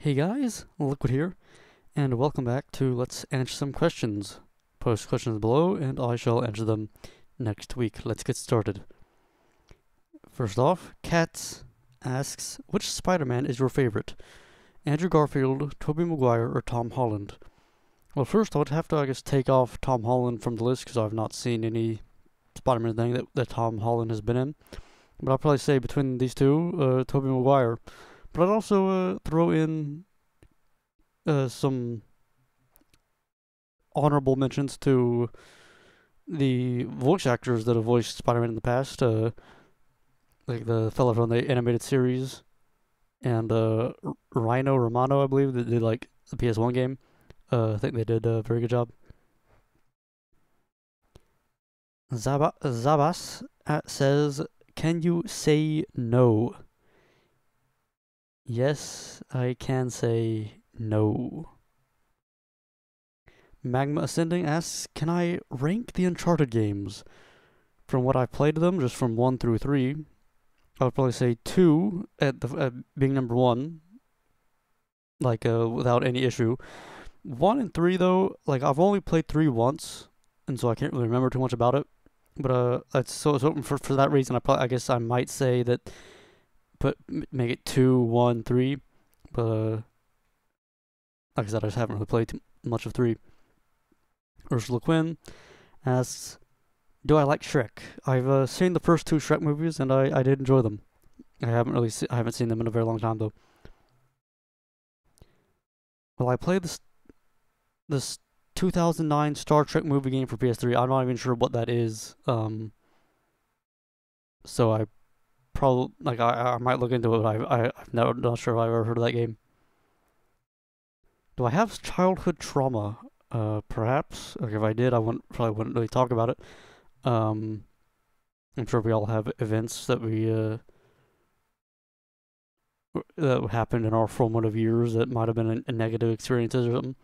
Hey guys, Liquid here, and welcome back to Let's Answer Some Questions. Post questions below, and I shall answer them next week. Let's get started. First off, Katz asks, which Spider-Man is your favorite? Andrew Garfield, Tobey Maguire, or Tom Holland? Well, first I would have to, I guess, take off Tom Holland from the list because I've not seen any Spider-Man thing that Tom Holland has been in. But I'll probably say between these two, Tobey Maguire. But I'd also throw in some honorable mentions to the voice actors that have voiced Spider-Man in the past, like the fella from the animated series, and Rhino Romano, I believe, that did like the PS1 game. I think they did a very good job. Zabas says, "Can you say no?" Yes, I can say no. Magma Ascending asks, can I rank the Uncharted games? From what I've played them, just from 1 through 3, I would probably say 2 at being number 1, like without any issue. 1 and 3 though, like I've only played 3 once, and so I can't really remember too much about it. But that's so for that reason, I guess I might say that make it 2, 1, 3. But like I said, I just haven't really played too much of 3. Ursula Quinn asks, do I like Shrek? I've seen the first 2 Shrek movies, and I did enjoy them. I haven't seen them in a very long time though. Well, I played this 2009 Star Trek movie game for PS3. I'm not even sure what that is. So I probably I might look into it. But I'm not sure if I've ever heard of that game. Do I have childhood trauma? Perhaps. Like if I did, probably wouldn't really talk about it. I'm sure we all have events that that happened in our formative years that might have been a negative experiences or something.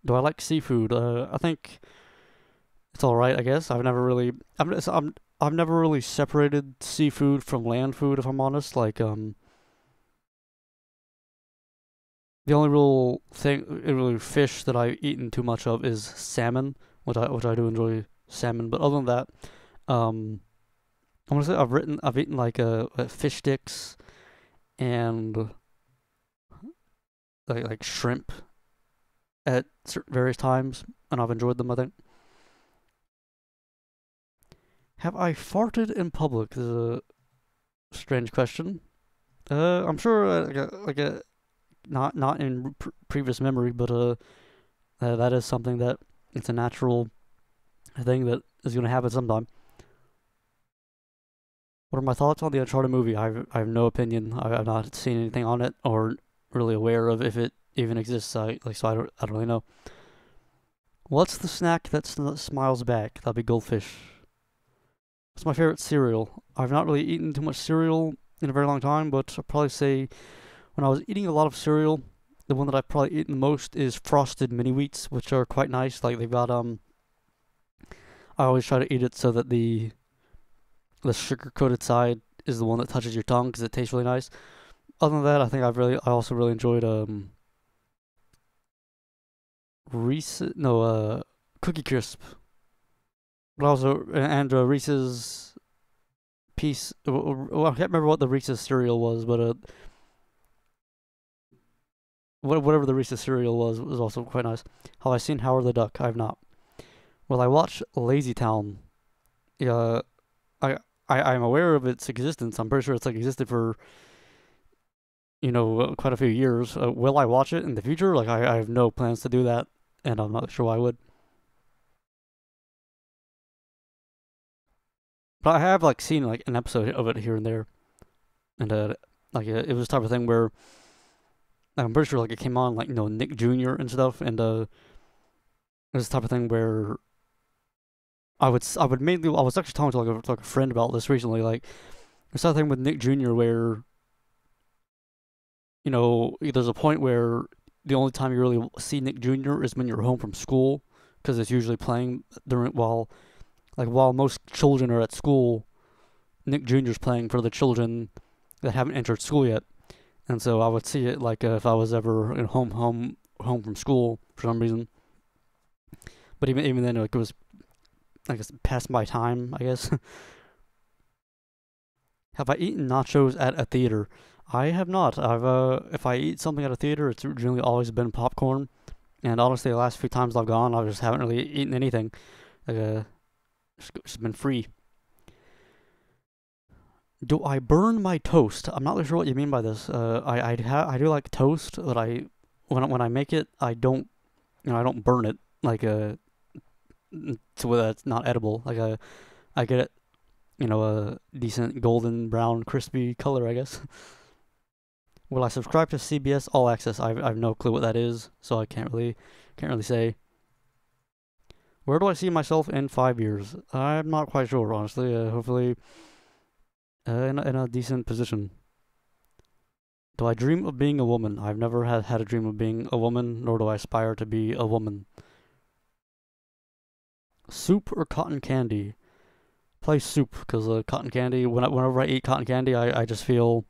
Do I like seafood? I think it's all right. I guess I've never really I've never really separated seafood from land food. If I'm honest, like the only really fish that I've eaten too much of is salmon, which I do enjoy salmon. But other than that, I want to say I've eaten like fish sticks and like shrimp at various times, and I've enjoyed them. I think. Have I farted in public? This is a strange question. I'm sure not in previous memory, but that is something that it's a natural thing that is going to happen sometime. What are my thoughts on the Uncharted movie? I have no opinion. I've not seen anything on it or really aware of if it even exists. So I don't really know. What's the snack that smiles back? That'll be goldfish. What's my favorite cereal? I've not really eaten too much cereal in a very long time, but I'll probably say when I was eating a lot of cereal, the one that I've probably eaten the most is Frosted Mini Wheats, which are quite nice. Like they've got I always try to eat it so that the sugar coated side is the one that touches your tongue because it tastes really nice. Other than that, I think I also really enjoyed Cookie Crisp, but also and Reese's piece. Well, I can't remember what the Reese's cereal was, but whatever the Reese's cereal was also quite nice. Have I seen Howard the Duck? I have not. Well, I watched Lazy Town. I'm aware of its existence. I'm pretty sure it's like existed for quite a few years. Will I watch it in the future? Like I have no plans to do that, and I'm not sure why I would. But I have like seen like an episode of it here and there, and it was the type of thing where I'm pretty sure like it came on like Nick Jr. and stuff, and it was the type of thing where I would mainly I was actually talking to like a friend about this recently. Like there's something with Nick Jr. where there's a point where the only time you really see Nick Jr. is when you're home from school because it's usually playing while most children are at school. Nick Jr.'s playing for the children that haven't entered school yet. and so I would see it like if I was ever home from school for some reason. But even then, like, it was, I guess, past my time, I guess. Have I eaten nachos at a theater? I have not. If I eat something at a theater, it's generally always been popcorn. And honestly, the last few times I've gone, I just haven't really eaten anything. Like, just been free. Do I burn my toast? I'm not really sure what you mean by this. I do like toast, but when I make it, I don't, I don't burn it like so that it's not edible. Like, I get it, a decent golden brown crispy color, I guess. Will I subscribe to CBS All Access? I've no clue what that is, so I can't really say. Where do I see myself in 5 years? I'm not quite sure, honestly. Hopefully, in a decent position. Do I dream of being a woman? I've never had a dream of being a woman, nor do I aspire to be a woman. Soup or cotton candy? Play soup, because cotton candy, whenever I eat cotton candy, I just feel,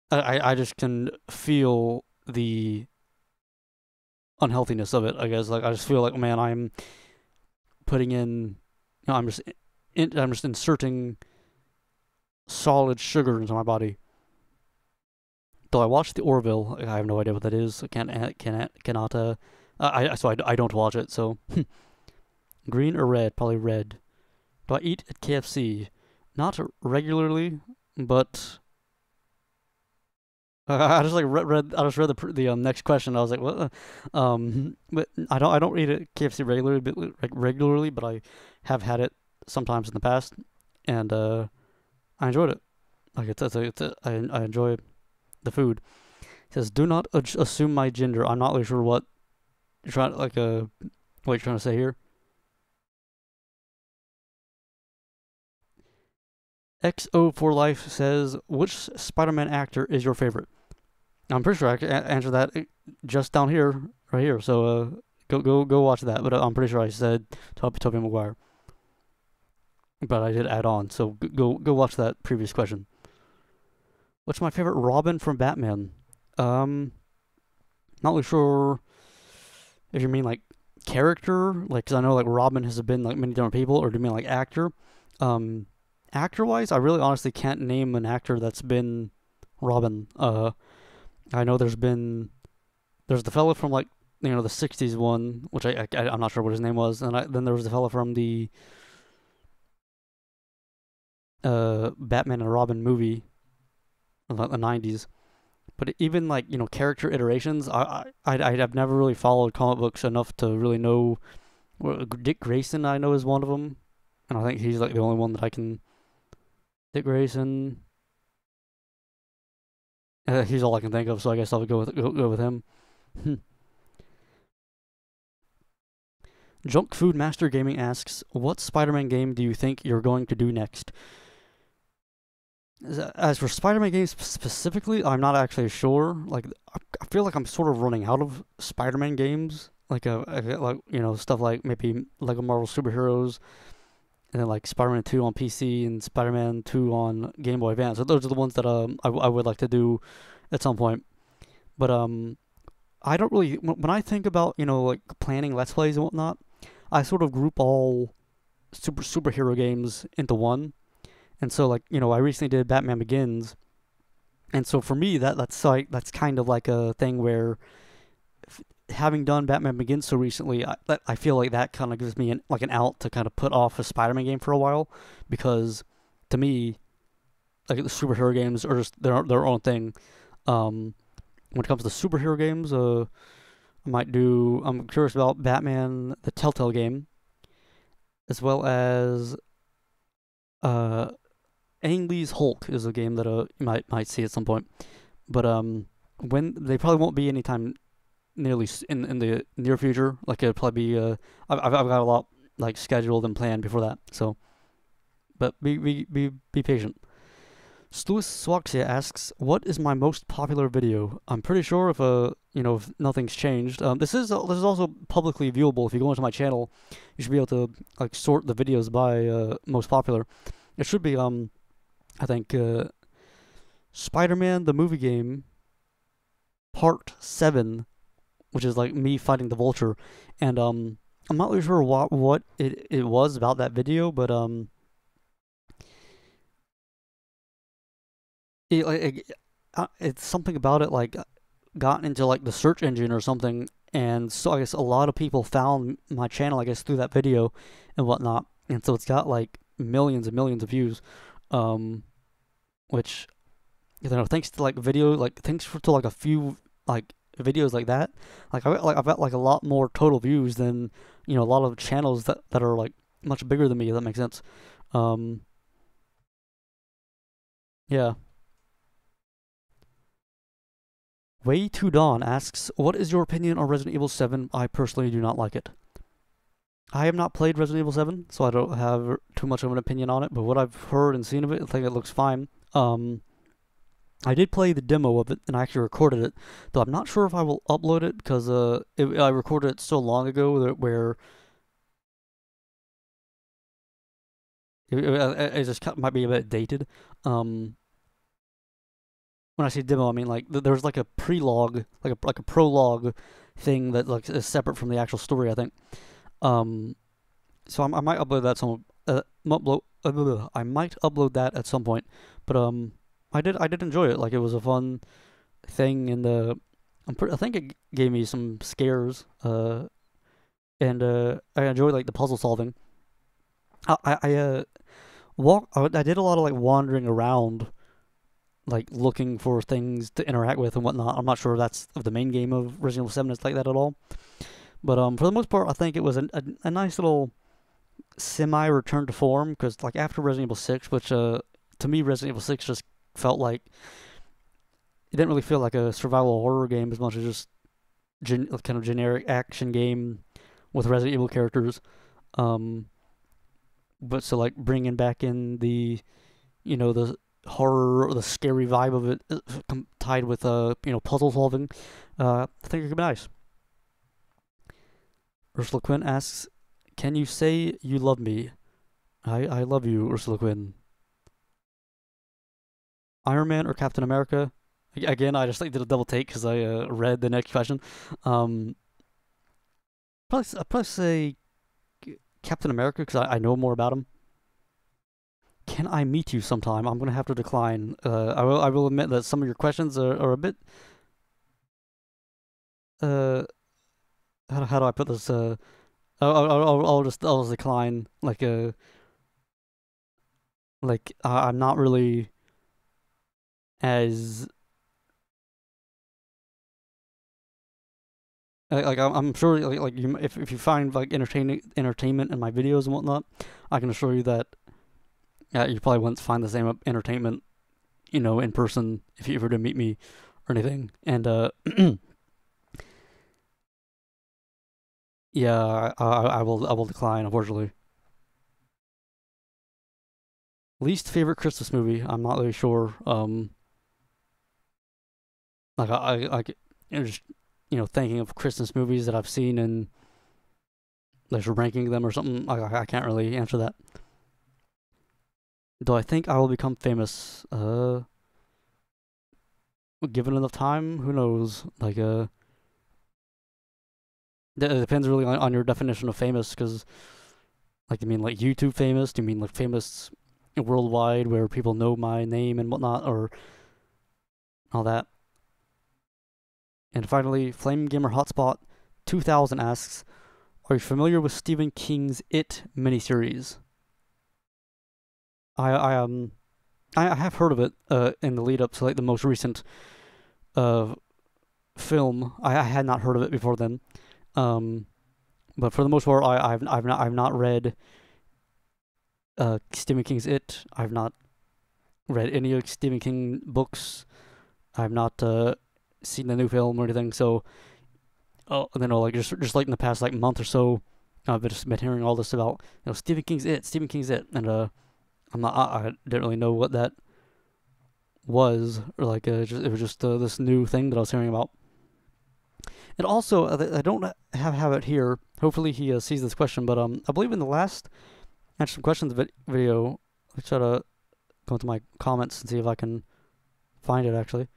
I just can feel the unhealthiness of it, I guess. Like, I just feel like, man, I'm putting in, I'm just inserting solid sugar into my body. Do I watch the Orville? I have no idea what that is. I I don't watch it, so. Green or red? Probably red. Do I eat at KFC? Not regularly, but I just read the next question. I was like, what? But I don't eat at KFC regularly, but I have had it sometimes in the past, and I enjoyed it. Like, I enjoy the food. It says, do not assume my gender. I'm not really sure what you're what you're trying to say here. XO for Life says, which Spider-Man actor is your favorite? I'm pretty sure I can answer that just down here, right here. So go watch that. But I'm pretty sure I said Tobey Maguire. But I did add on, so go watch that previous question. What's my favorite Robin from Batman? Not really sure if you mean like character, like, because I know like Robin has been like many different people, or do you mean like actor? Actor wise, I really honestly can't name an actor that's been Robin. I know there's the fella from like the '60s one, which I'm not sure what his name was, and then there was the fella from the Batman and Robin movie in the '90s. But even like character iterations, I've never really followed comic books enough to really know. Dick Grayson, I know, is one of them, and I think he's like the only one that I can. Dick Grayson. He's all I can think of, so I guess I'll go with him. Junk Food Master Gaming asks, what Spider-Man game do you think you're going to do next? As for Spider-Man games specifically, I'm not actually sure. Like, I feel like I'm sort of running out of Spider-Man games. Like, stuff like maybe Lego Marvel Superheroes, and then like Spider-Man 2 on PC and Spider-Man 2 on Game Boy Advance. So those are the ones that I would like to do at some point. But I don't really, when I think about like planning Let's Plays and whatnot, I sort of group all superhero games into one. And so like I recently did Batman Begins, and so for me that's kind of like a thing where, having done Batman Begins so recently, I feel like that kind of gives me an out to kind of put off a Spider-Man game for a while, because to me, like, the superhero games are just their own thing. When it comes to superhero games, I'm curious about Batman the Telltale game, as well as Ang Lee's Hulk is a game that you might see at some point, but when they probably won't be anytime nearly in the near future. Like, it'll probably be I've got a lot like scheduled and planned before that. So, but be patient. Sluis Swaxia asks, what is my most popular video? I'm pretty sure if nothing's changed. This is also publicly viewable. If you go into my channel, you should be able to like sort the videos by most popular. It should be I think Spider-Man the movie game Part 7, which is like me fighting the Vulture, and I'm not really sure what it was about that video, but it's something about it like got into like the search engine or something, and so I guess a lot of people found my channel, I guess, through that video and whatnot, and so it's got like millions and millions of views, which, you know, thanks to like video, like thanks to like a few like videos like that, like I've got like a lot more total views than, you know, a lot of channels that are like much bigger than me. If that makes sense. Um, yeah. Way to Dawn asks, "What is your opinion on Resident Evil 7? I personally do not like it." I have not played Resident Evil 7, so I don't have too much of an opinion on it. But what I've heard and seen of it, I think it looks fine. I did play the demo of it, and I actually recorded it, though I'm not sure if I will upload it because I recorded it so long ago that where it just might be a bit dated. When I say demo, I mean like there's like a prelogue, like a prologue thing that like is separate from the actual story, I think. Um, so I might upload that I might upload that at some point, but I did enjoy it. Like, it was a fun thing, and I think it gave me some scares. And I enjoyed like the puzzle solving. I I did a lot of like wandering around, like looking for things to interact with and whatnot. I'm not sure if that's of the main game of Resident Evil 7 is like that at all. But for the most part, I think it was a nice little semi return to form, because like after Resident Evil 6, which to me Resident Evil 6 just felt like it didn't really feel like a survival horror game as much as just kind of generic action game with Resident Evil characters. Um, but so like bringing back in the, you know, the horror or the scary vibe of it, tied with you know, puzzle solving, I think it could be nice. Ursula Quinn asks, "Can you say you love me?" I love you, Ursula Quinn. Iron Man or Captain America? Again, I just like did a double take because I read the next question. Um, I'd probably say Captain America because I know more about him. Can I meet you sometime? I'm gonna have to decline. I will admit that some of your questions are a bit. Uh, how do I put this? I'll just decline. Like I'm not really as like I'm sure like you, if you find like entertainment in my videos and whatnot, I can assure you that you probably wouldn't find the same entertainment, you know, in person if you were to meet me or anything. And yeah, I will decline, unfortunately. Least favorite Christmas movie? I'm not really sure. Like you know, just, you know, thinking of Christmas movies that I've seen and like ranking them or something. I can't really answer that. Do I think I will become famous? Given enough time, who knows? Like it depends really on your definition of famous. Because like, do you mean like YouTube famous? Do you mean like famous worldwide where people know my name and whatnot, or all that? And finally, Flame Gamer Hotspot 2000 asks, "Are you familiar with Stephen King's It miniseries?" I I um I have heard of it in the lead up to like the most recent uh film. I had not heard of it before then. Um, but for the most part, I've not read Stephen King's It. I've not read any of Stephen King books. I've not seen the new film or anything. So, you know, like just like in the past like month or so, I've just been hearing all this about, you know, Stephen King's It, and I didn't really know what that was, or like it was just this new thing that I was hearing about. And also, I don't have it here. Hopefully, he sees this question. But I believe in the last Answer Some Questions video, I try to go into my comments and see if I can find it actually.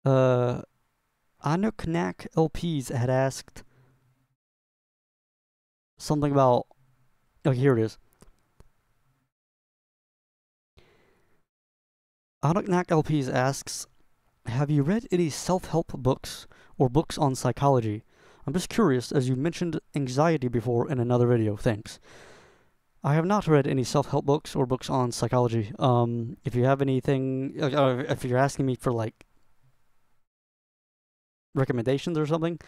Uh, Anuknak LPs had asked something about. Oh, here it is. Anuknak LPs asks, have you read any self-help books or books on psychology? I'm just curious, as you mentioned anxiety before in another video. Thanks. I have not read any self-help books or books on psychology. If you have anything, if you're asking me for like recommendations or something,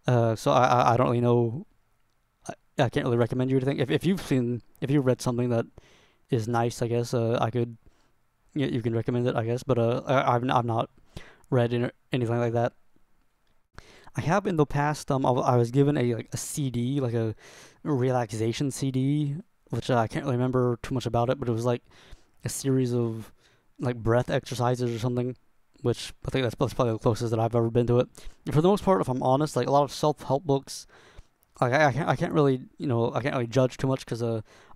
so I don't really know. I can't really recommend you anything. If you've read something that is nice, I guess I could. You can recommend it, I guess. But I've not read anything like that. I have in the past. I was given a CD, like a relaxation CD, which I can't really remember too much about it, but it was like a series of like breath exercises or something, which I think that's probably the closest that I've ever been to it. And for the most part, if I'm honest, like a lot of self-help books, like I can't really I can't really judge too much because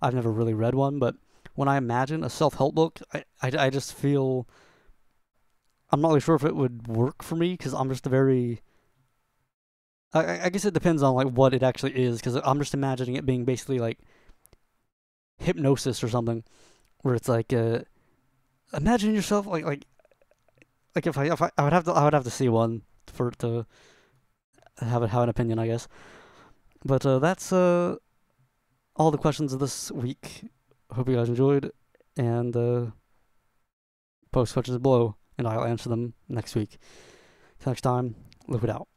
I've never really read one. But when I imagine a self-help book, I just feel I'm not really sure if it would work for me because I'm just a very I guess it depends on like what it actually is because I'm just imagining it being basically like hypnosis or something where it's like imagine yourself like if I would have to see one for it to have an opinion, I guess. But that's all the questions of this week. Hope you guys enjoyed, and post questions below, and I'll answer them next week. Till next time, live it out.